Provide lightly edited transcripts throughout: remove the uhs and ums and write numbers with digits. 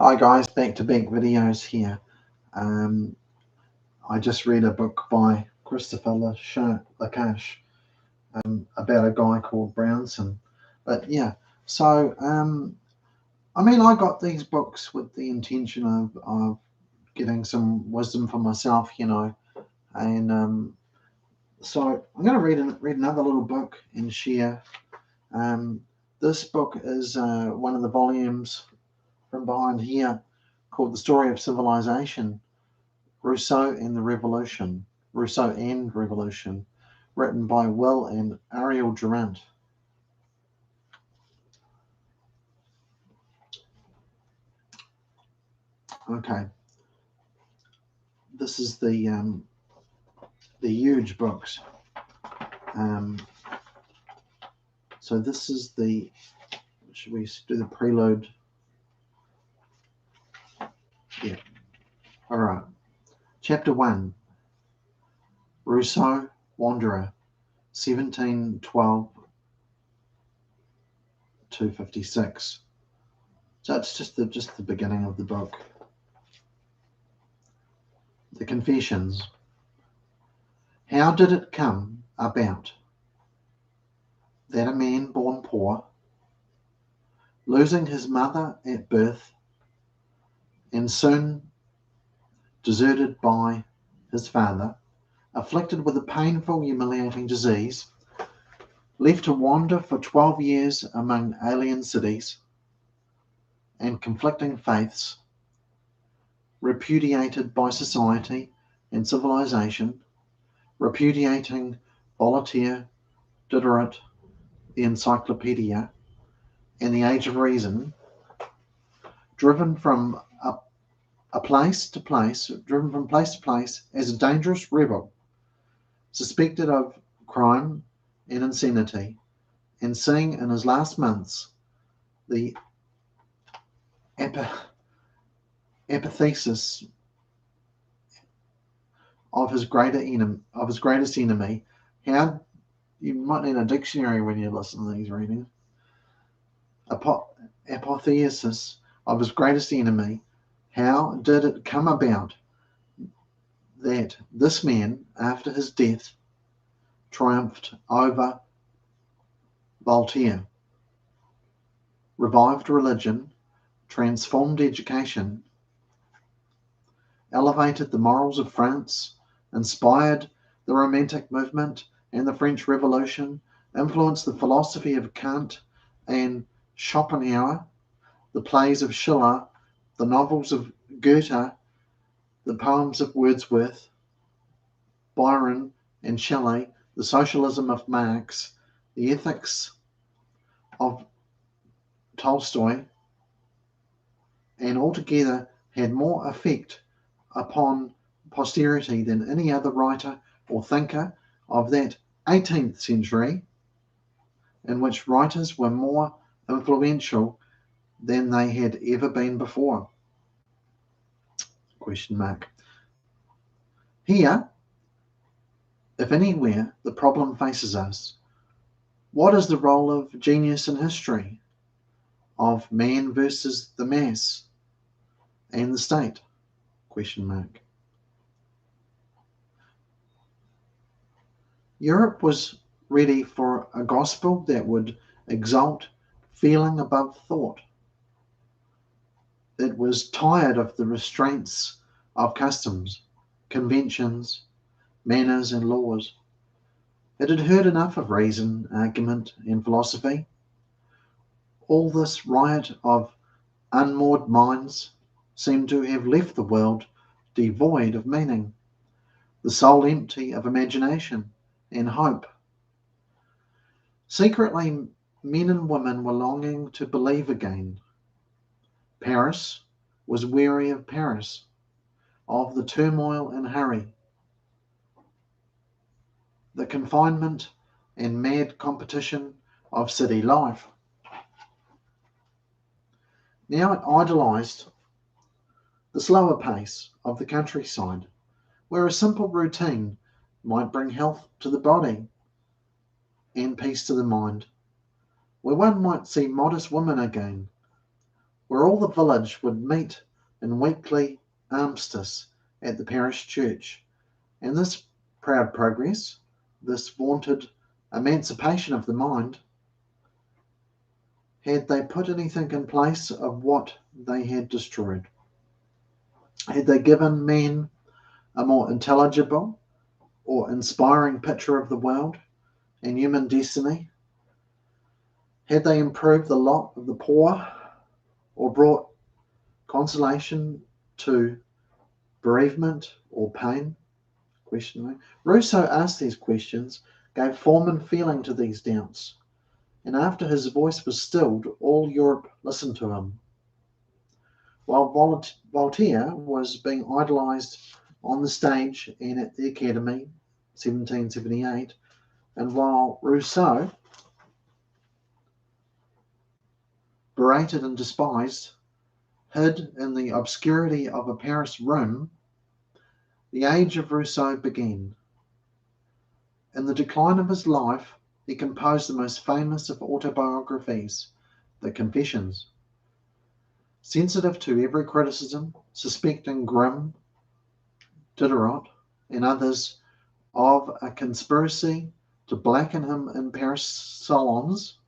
Hi guys, back to back videos here. Um, I just read a book by Christopher Lacache about a guy called Brownson. But yeah, so I got these books with the intention of getting some wisdom for myself, and so I'm going to read another little book and share. Um, this book is one of the volumes from behind here called The Story of Civilization. Rousseau and Revolution, written by Will and Ariel Durant. Okay, this is the huge books. Um, so this is the. Should we do the prelude? Yeah. All right. Chapter 1. Rousseau, Wanderer, 1712 to 56. So it's just the beginning of the book. The Confessions. How did it come about that a man born poor, losing his mother at birth, and soon deserted by his father, afflicted with a painful, humiliating disease, left to wander for 12 years among alien cities and conflicting faiths, repudiated by society and civilization, repudiating Voltaire, Diderot, the Encyclopedia, and the Age of Reason, driven from place to place as a dangerous rebel, suspected of crime and insanity, and seeing in his last months the apathesis of his greatest enemy. How you might need a dictionary when you listen to these readings. Apotheosis of his greatest enemy. How did it come about that this man, after his death, triumphed over Voltaire, revived religion, transformed education, elevated the morals of France, inspired the Romantic movement and the French Revolution, influenced the philosophy of Kant and Schopenhauer, the plays of Schiller, the novels of Goethe, the poems of Wordsworth, Byron and Shelley, the socialism of Marx, the ethics of Tolstoy, and altogether had more effect upon posterity than any other writer or thinker of that 18th century, in which writers were more influential than they had ever been before. Question mark. Here, if anywhere, the problem faces us. What is the role of genius in history? Of man versus the mass and the state? Question mark. Europe was ready for a gospel that would exalt feeling above thought. It was tired of the restraints of customs, conventions, manners, and laws. It had heard enough of reason, argument, and philosophy. All this riot of unmoored minds seemed to have left the world devoid of meaning, the soul empty of imagination and hope. Secretly, men and women were longing to believe again. Paris was weary of Paris, of the turmoil and hurry, the confinement and mad competition of city life. Now it idolized the slower pace of the countryside, where a simple routine might bring health to the body and peace to the mind, where one might see modest women again, where all the village would meet in weekly armistice at the parish church. And this proud progress, this vaunted emancipation of the mind, had they put anything in place of what they had destroyed? Had they given men a more intelligible or inspiring picture of the world and human destiny? Had they improved the lot of the poor or brought consolation to bereavement or pain? Rousseau asked these questions, gave form and feeling to these doubts, and after his voice was stilled, all Europe listened to him. While Voltaire was being idolized on the stage and at the Academy, 1778, and while Rousseau, berated and despised, hid in the obscurity of a Paris room, the age of Rousseau began. In the decline of his life, he composed the most famous of autobiographies, the Confessions. Sensitive to every criticism, suspecting Grimm, Diderot, and others of a conspiracy to blacken him in Paris saloons,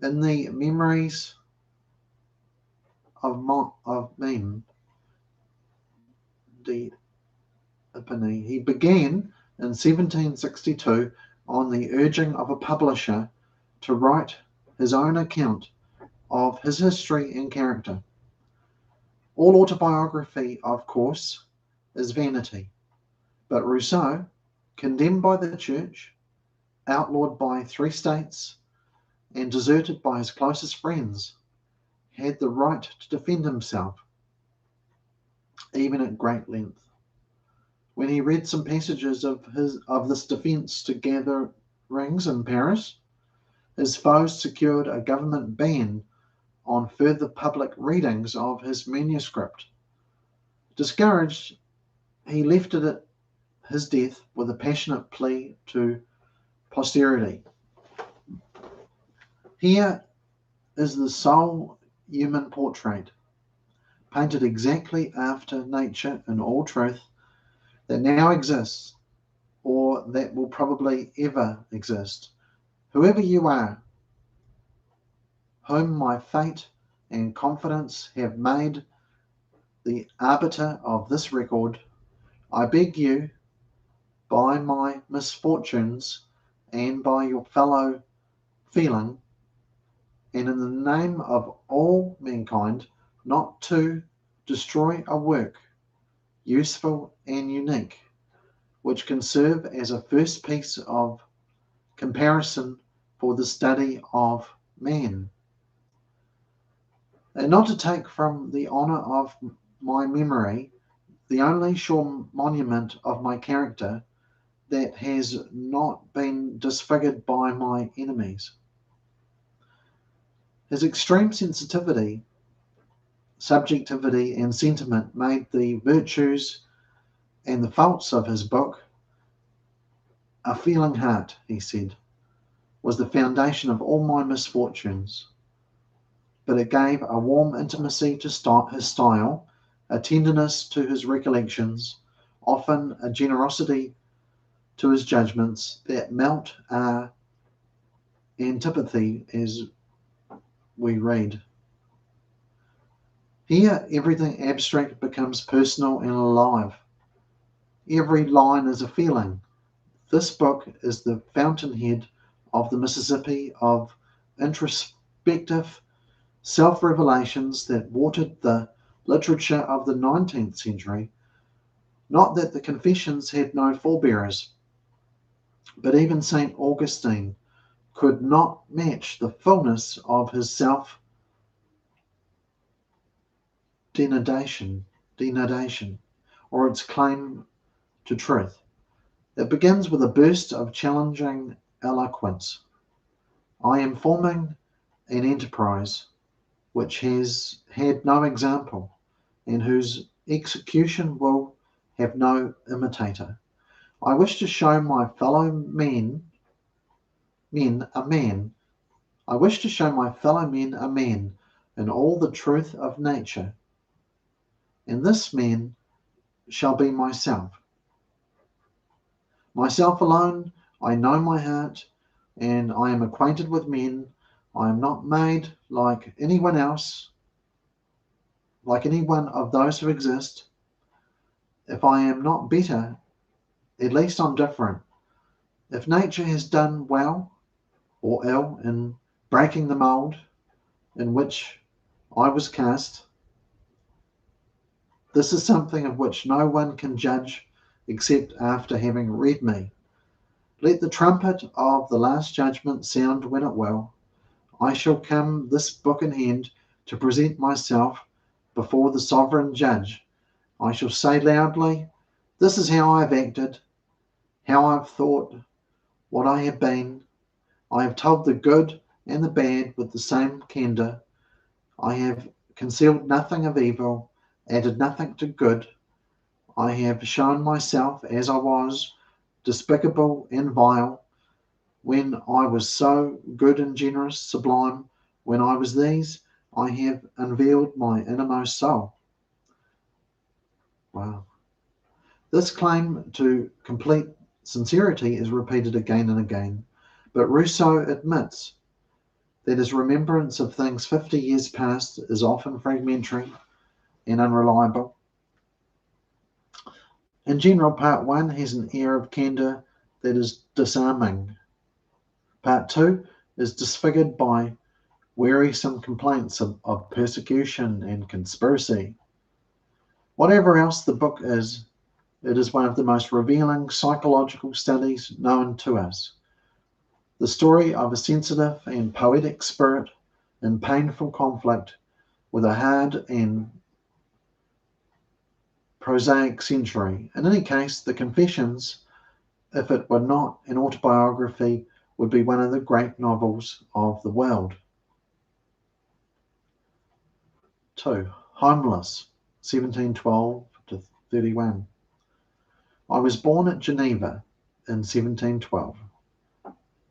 in the memories of Meme d'Épinay, he began in 1762, on the urging of a publisher, to write his own account of his history and character. All autobiography, of course, is vanity, but Rousseau, condemned by the Church, outlawed by 3 states, and deserted by his closest friends, had the right to defend himself, even at great length. When he read some passages of this defence to gatherings in Paris, his foes secured a government ban on further public readings of his manuscript. Discouraged, he left it at his death with a passionate plea to posterity. Here is the sole human portrait, painted exactly after nature in all truth, that now exists, or that will probably ever exist. Whoever you are, whom my fate and confidence have made the arbiter of this record, I beg you, by my misfortunes and by your fellow feeling, and in the name of all mankind, not to destroy a work, useful and unique, which can serve as a first piece of comparison for the study of man, and not to take from the honour of my memory the only sure monument of my character that has not been disfigured by my enemies. His extreme sensitivity, subjectivity, and sentiment made the virtues and the faults of his book. A feeling heart, he said, was the foundation of all my misfortunes, but it gave a warm intimacy to his style, a tenderness to his recollections, often a generosity to his judgments that melt our antipathy as we read. Here, everything abstract becomes personal and alive. Every line is a feeling. This book is the fountainhead of the Mississippi of introspective self-revelations that watered the literature of the 19th century. Not that the Confessions had no forebearers, but even St. Augustine could not match the fullness of his self-denudation, or its claim to truth. It begins with a burst of challenging eloquence. I am forming an enterprise which has had no example, and whose execution will have no imitator. I wish to show my fellow men men a man. I wish to show my fellow men a man in all the truth of nature, and this man shall be myself. Myself alone, I know my heart, and I am acquainted with men. I am not made like anyone else, like any one of those who exist. If I am not better, at least I'm different. If nature has done well or ill in breaking the mold in which I was cast, this is something of which no one can judge except after having read me. Let the trumpet of the last judgment sound when it will. I shall come this book in hand to present myself before the sovereign judge. I shall say loudly, this is how I have acted, how I have thought, what I have been. I have told the good and the bad with the same candour. I have concealed nothing of evil, added nothing to good. I have shown myself as I was, despicable and vile, when I was so good and generous, sublime. When I was these, I have unveiled my innermost soul. Wow. This claim to complete sincerity is repeated again and again, but Rousseau admits that his remembrance of things 50 years past is often fragmentary and unreliable. In general, part 1 has an air of candour that is disarming. Part 2 is disfigured by wearisome complaints of persecution and conspiracy. Whatever else the book is, it is one of the most revealing psychological studies known to us. The story of a sensitive and poetic spirit in painful conflict with a hard and prosaic century. In any case, the Confessions, if it were not an autobiography, would be one of the great novels of the world. 2. Homeless, 1712 to 31. I was born at Geneva in 1712,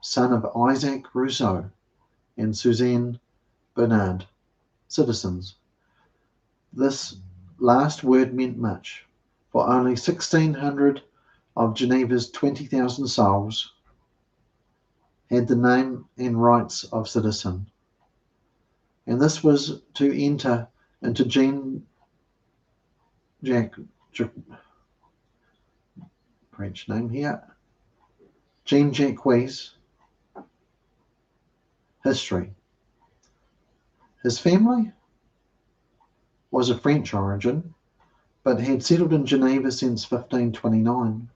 son of Isaac Roussaeu and Suzanne Bernard, citizens. This last word meant much, for only 1,600 of Geneva's 20,000 souls had the name and rights of citizen, and this was to enter into French name here, Jean-Jacques history. His family was of French origin, but had settled in Geneva since 1529.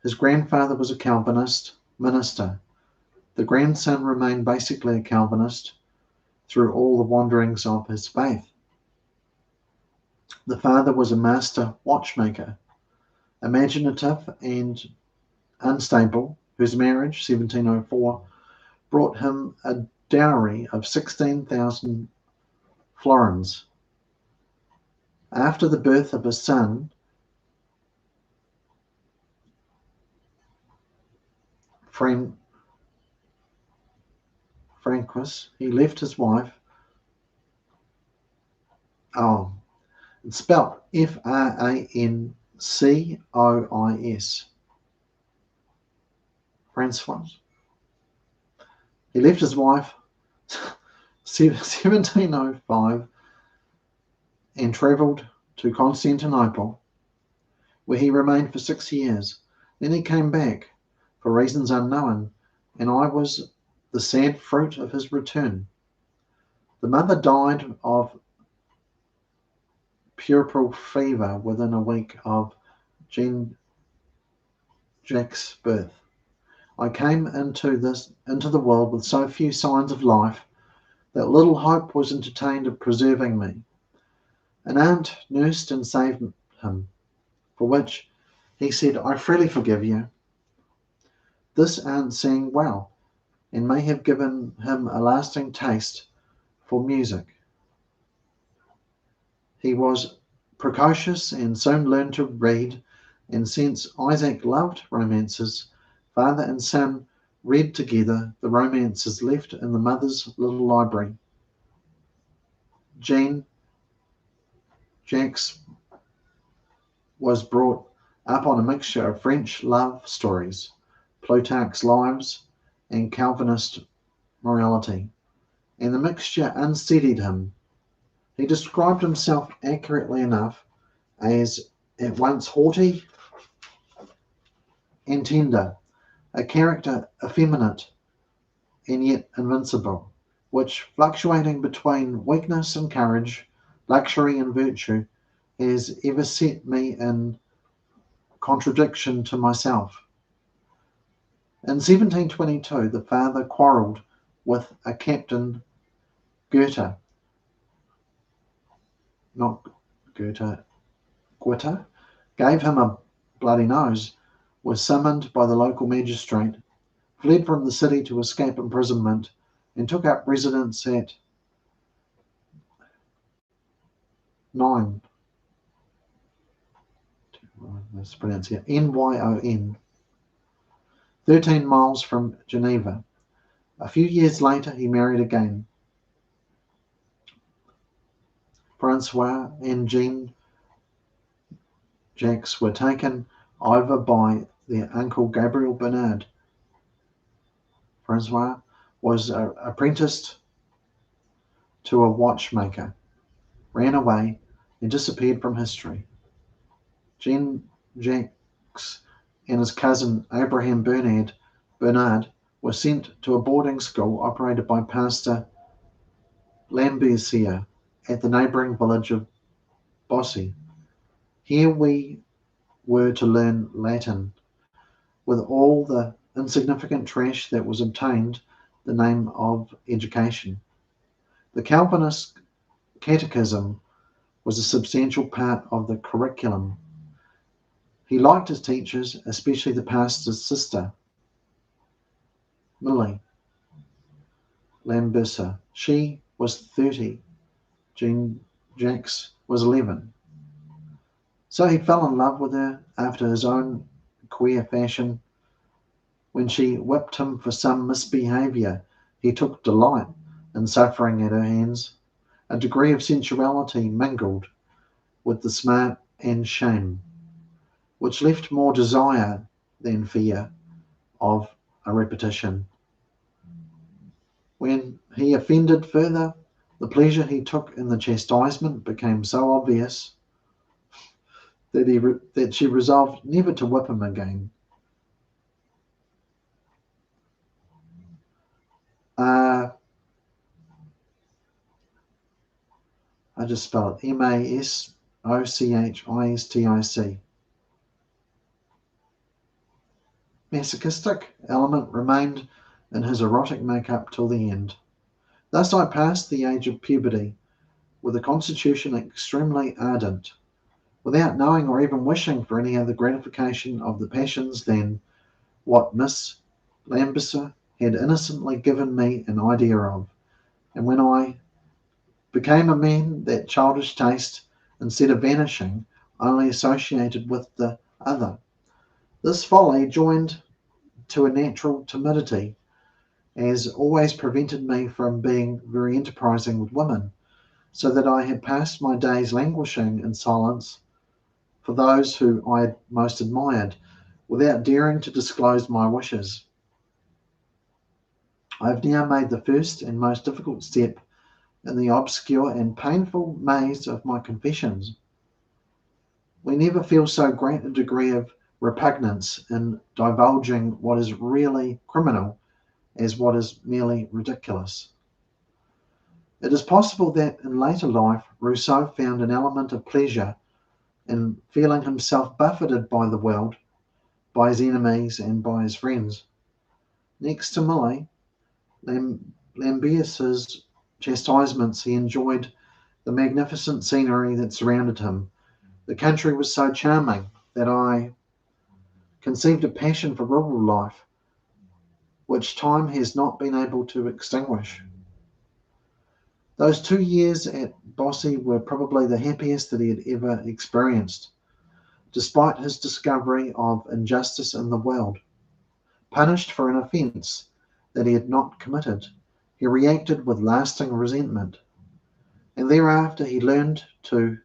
His grandfather was a Calvinist minister. The grandson remained basically a Calvinist through all the wanderings of his faith. The father was a master watchmaker, imaginative and unstable, whose marriage, 1704, brought him a dowry of 16,000 florins. After the birth of his son, Francois, he left his wife. It's spelled Francois. Francois. He left his wife 1705 and travelled to Constantinople, where he remained for 6 years. Then he came back for reasons unknown, and I was the sad fruit of his return. The mother died of puerperal fever within a week of Jean-Jacques' birth. I came into the world with so few signs of life that little hope was entertained of preserving me. An aunt nursed and saved him, for which he said, I freely forgive you. This aunt sang well, and may have given him a lasting taste for music. He was precocious and soon learned to read, and since Isaac loved romances, father and son Read together, the romance is left in the mother's little library. Jean Jacques was brought up on a mixture of French love stories, Plutarch's Lives, and Calvinist morality, and the mixture unsteadied him. He described himself accurately enough as at once haughty and tender, a character effeminate and yet invincible, which, fluctuating between weakness and courage, luxury and virtue, has ever set me in contradiction to myself. In 1722, the father quarrelled with a Captain Goethe, not Goethe, Goethe, gave him a bloody nose, was summoned by the local magistrate, fled from the city to escape imprisonment, and took up residence at 9, let's pronounce it, Nyon, 13 miles from Geneva. A few years later, he married again. Francois and Jean Jacques were taken over by their uncle Gabriel Bernard. Francois was apprenticed to a watchmaker, ran away, and disappeared from history. Jean Jacques and his cousin Abraham Bernard were sent to a boarding school operated by Pastor Lambercier at the neighbouring village of Bossy. Here we were to learn Latin, with all the insignificant trash that was obtained the name of education. The Calvinist catechism was a substantial part of the curriculum. He liked his teachers, especially the pastor's sister, Millie Lambercier. She was 30. Jean Jacques was 11. So he fell in love with her after his own queer fashion. When she whipped him for some misbehaviour, he took delight in suffering at her hands. A degree of sensuality mingled with the smart and shame, which left more desire than fear of a repetition. When he offended further, the pleasure he took in the chastisement became so obvious that she resolved never to whip him again. I just spell it Masochiistic. Masochistic element remained in his erotic makeup till the end. Thus I passed the age of puberty with a constitution extremely ardent, without knowing or even wishing for any other gratification of the passions than what Miss Lambercier had innocently given me an idea of, and when I became a man, that childish taste, instead of vanishing, only associated with the other. This folly, joined to a natural timidity, has always prevented me from being very enterprising with women, so that I had passed my days languishing in silence for those who I had most admired, without daring to disclose my wishes. I have now made the first and most difficult step in the obscure and painful maze of my confessions. We never feel so great a degree of repugnance in divulging what is really criminal as what is merely ridiculous. It is possible that in later life Rousseau found an element of pleasure in feeling himself buffeted by the world, by his enemies and by his friends. Next to Millie Lambercier's chastisements, he enjoyed the magnificent scenery that surrounded him. The country was so charming that I conceived a passion for rural life, which time has not been able to extinguish. Those 2 years at Bossy were probably the happiest that he had ever experienced, despite his discovery of injustice in the world. punished for an offence that he had not committed. He reacted with lasting resentment, and thereafter he learned to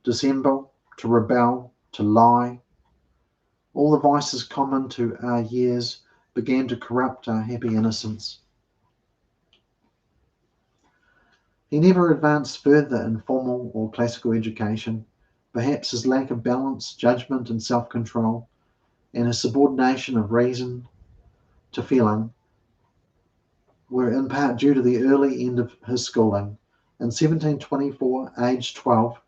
dissemble, to rebel, to lie. All the vices common to our years began to corrupt our happy innocence. He never advanced further in formal or classical education. Perhaps his lack of balance, judgment, and self-control, and his subordination of reason to feeling were in part due to the early end of his schooling. In 1724, aged 12,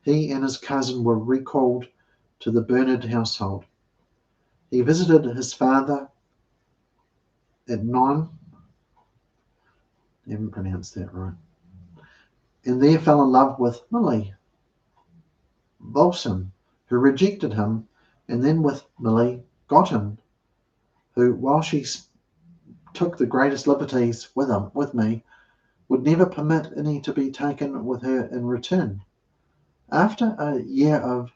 he and his cousin were recalled to the Bernard household. He visited his father at 9, I haven't pronounced that right, and there fell in love with Millie Volson, who rejected him, and then with Millie Gotten, who, while she took the greatest liberties with me, would never permit any to be taken with her in return. After a year of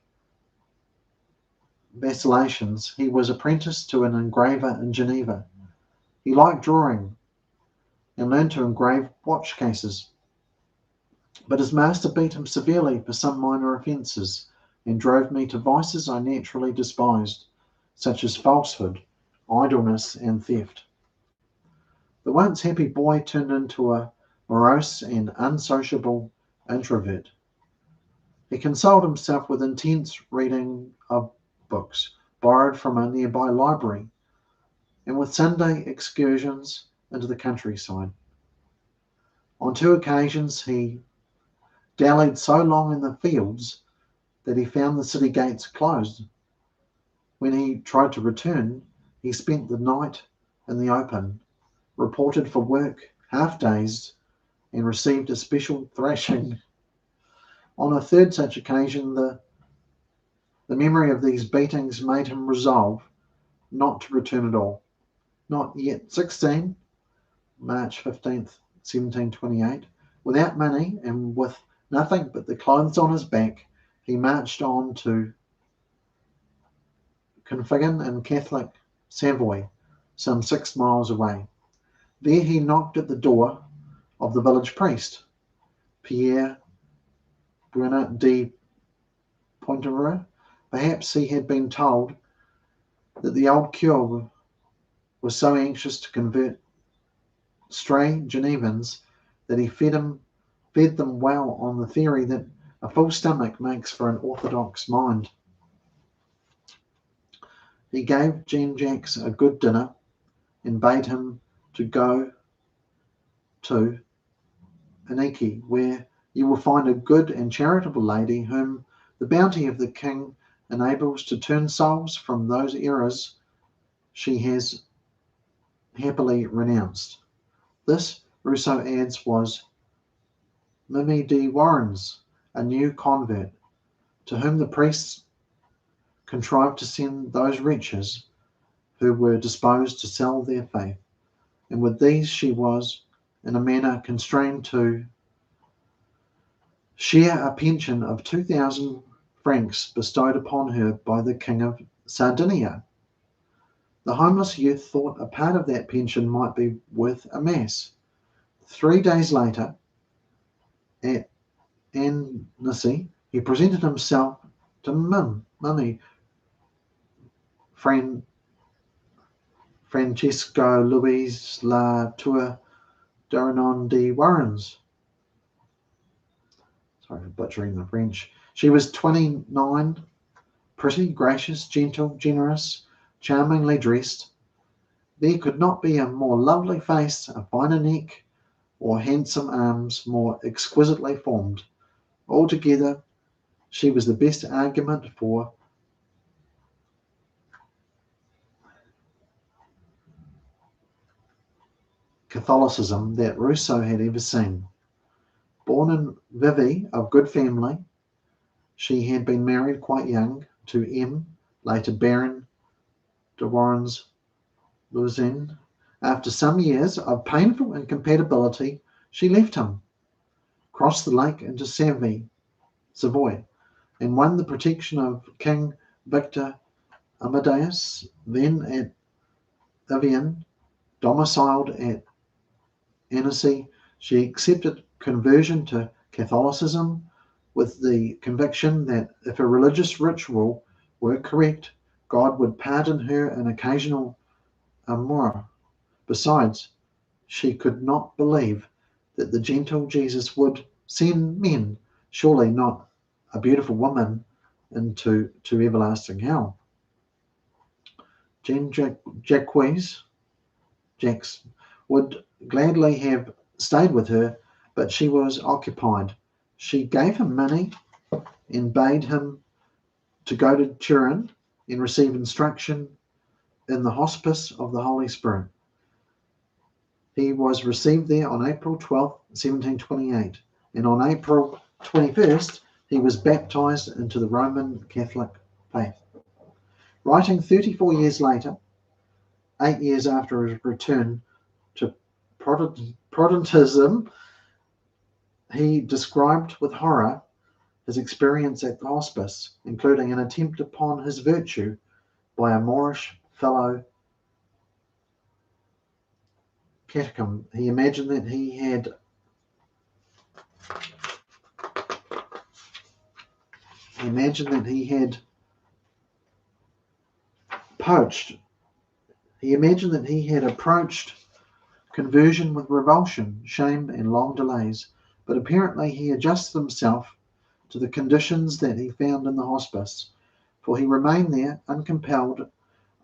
vacillations, he was apprenticed to an engraver in Geneva. He liked drawing and learned to engrave watch cases. But his master beat him severely for some minor offences, and drove me to vices I naturally despised, such as falsehood, idleness, and theft. The once happy boy turned into a morose and unsociable introvert. He consoled himself with intense reading of books borrowed from a nearby library, and with Sunday excursions into the countryside. On 2 occasions he dallied so long in the fields that he found the city gates closed. When he tried to return, he spent the night in the open, reported for work, half-dazed, and received a special thrashing. On a third such occasion, the memory of these beatings made him resolve not to return at all. Not yet 16, March 15th, 1728, without money and with nothing but the clothes on his back, he marched on to Configgen in Catholic Savoy, some 6 miles away. There he knocked at the door of the village priest, Pierre Bernard de Pointereux. Perhaps he had been told that the old cure was so anxious to convert stray Genevans that he fed them well on the theory that a full stomach makes for an orthodox mind. He gave Jean-Jacques a good dinner and bade him to go to Aniki, where you will find a good and charitable lady whom the bounty of the king enables to turn souls from those errors she has happily renounced. This, Rousseau adds, was Mimi de Warren's, a new convert, to whom the priests contrived to send those wretches who were disposed to sell their faith, and with these she was, in a manner, constrained to share a pension of 2,000 francs bestowed upon her by the King of Sardinia. The homeless youth thought a part of that pension might be worth a mass. 3 days later, at Annecy, he presented himself to Mummy Francesco Louise La Tour d'Aranon de Warrens. Sorry for butchering the French. She was 29, pretty, gracious, gentle, generous, charmingly dressed. There could not be a more lovely face, a finer neck, or handsome arms more exquisitely formed. Altogether, she was the best argument for Catholicism that Rousseau had ever seen. Born in Vevey, of good family, she had been married quite young to M., later Baron de Warrens Lausanne. After some years of painful incompatibility, she left him, crossed the lake into Savoy, and won the protection of King Victor Amadeus, then at Evian, domiciled at Annecy, she accepted conversion to Catholicism with the conviction that if a religious ritual were correct, God would pardon her an occasional amour. Besides, she could not believe that the gentle Jesus would send men, surely not a beautiful woman, into everlasting hell. Jean Jacques would gladly have stayed with her, but she was occupied. She gave him money and bade him to go to Turin and receive instruction in the Hospice of the Holy Spirit. He was received there on April 12, 1728, and on April 21st he was baptized into the Roman Catholic faith. Writing 34 years later, 8 years after his return to Protestantism, he described with horror his experience at the hospice, including an attempt upon his virtue by a Moorish fellow catechum. He imagined that he had approached conversion with revulsion, shame, and long delays, but apparently he adjusted himself to the conditions that he found in the hospice, for he remained there uncompelled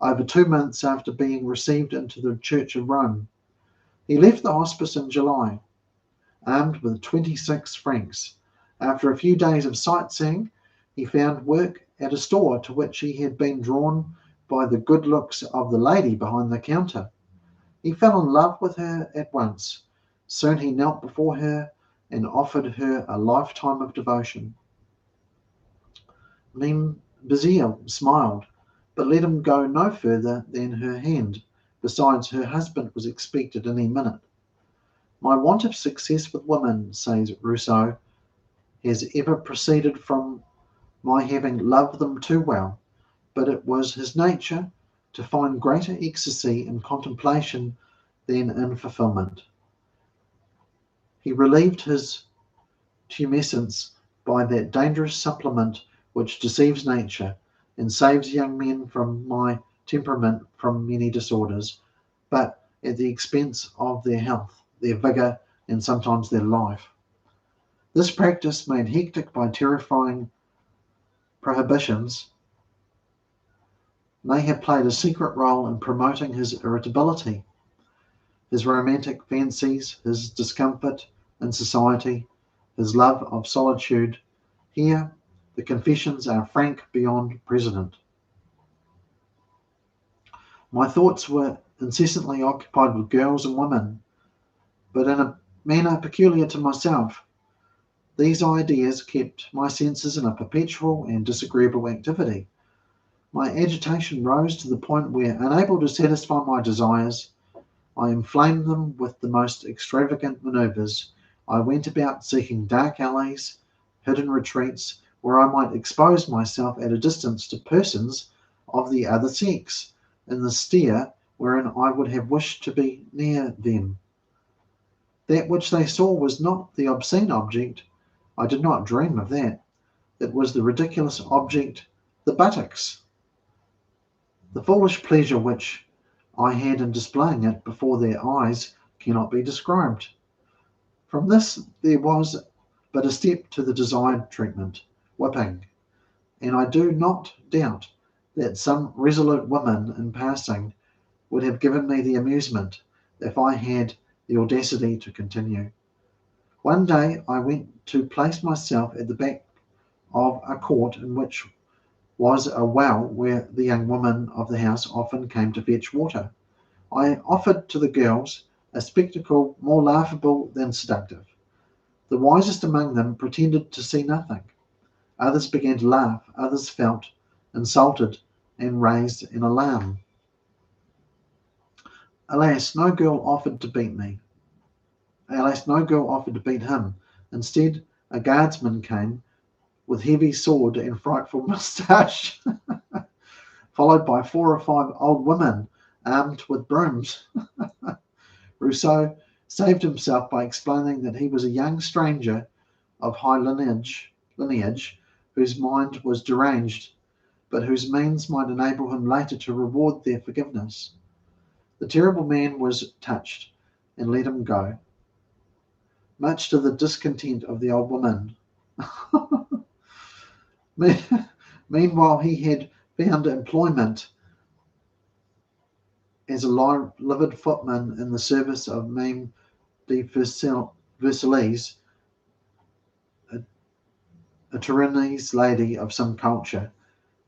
over 2 months after being received into the Church of Rome. He left the hospice in July, armed with 26 francs. After a few days of sightseeing, he found work at a store to which he had been drawn by the good looks of the lady behind the counter. He fell in love with her at once. Soon he knelt before her and offered her a lifetime of devotion. Meme Bazile smiled, but let him go no further than her hand. Besides, her husband was expected any minute. My want of success with women, says Roussaeu, has ever proceeded from my having loved them too well, but it was his nature to find greater ecstasy in contemplation than in fulfilment. He relieved his tumescence by that dangerous supplement which deceives nature, and saves young men from my temperament from many disorders, but at the expense of their health, their vigour, and sometimes their life. This practice, made hectic by terrifying prohibitions, may have played a secret role in promoting his irritability, his romantic fancies, his discomfort in society, his love of solitude. Here, the confessions are frank beyond precedent. My thoughts were incessantly occupied with girls and women, but in a manner peculiar to myself. These ideas kept my senses in a perpetual and disagreeable activity. My agitation rose to the point where, unable to satisfy my desires, I inflamed them with the most extravagant manoeuvres. I went about seeking dark alleys, hidden retreats, where I might expose myself at a distance to persons of the other sex, in the stare wherein I would have wished to be near them. That which they saw was not the obscene object. I did not dream of that. It was the ridiculous object, the buttocks. The foolish pleasure which I had in displaying it before their eyes cannot be described. From this there was but a step to the desired treatment, whipping, and I do not doubt that some resolute woman in passing would have given me the amusement if I had the audacity to continue. One day I went to place myself at the back of a court in which was a well where the young women of the house often came to fetch water. I offered to the girls a spectacle more laughable than seductive. The wisest among them pretended to see nothing. Others began to laugh, others felt insulted and raised an alarm. Alas, no girl offered to beat me. Alas, no girl offered to beat him. Instead, a guardsman came with heavy sword and frightful moustache, followed by 4 or 5 old women armed with brooms. Rousseau saved himself by explaining that he was a young stranger of high lineage whose mind was deranged, but whose means might enable him later to reward their forgiveness. The terrible man was touched and let him go, much to the discontent of the old woman. Meanwhile, he had found employment as a livered footman in the service of Mame de Versailles, a Tyrannese lady of some culture.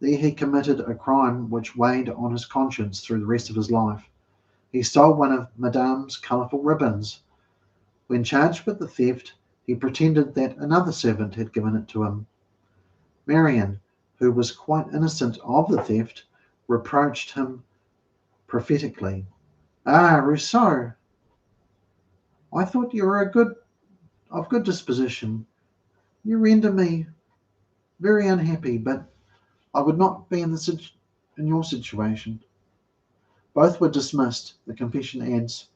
There he committed a crime which weighed on his conscience through the rest of his life. He stole one of Madame's colourful ribbons. When charged with the theft, he pretended that another servant had given it to him. Marion, who was quite innocent of the theft, reproached him prophetically. "Ah, Rousseau, I thought you were of good disposition. You render me very unhappy, but I would not be in your situation." Both were dismissed. The confession adds,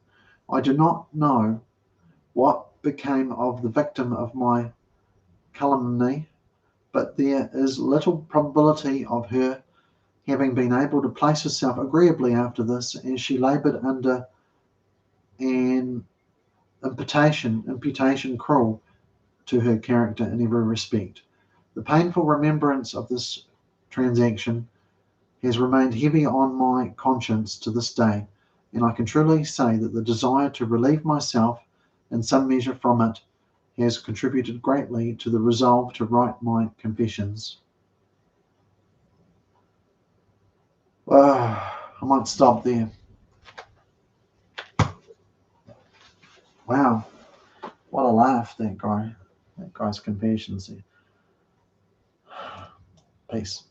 "I do not know what became of the victim of my calumny, but there is little probability of her having been able to place herself agreeably after this, as she laboured under an imputation cruel to her character in every respect. The painful remembrance of this transaction has remained heavy on my conscience to this day, and I can truly say that the desire to relieve myself in some measure from it has contributed greatly to the resolve to write my confessions." I might stop there. Wow, what a laugh, that guy's confessions there. Peace.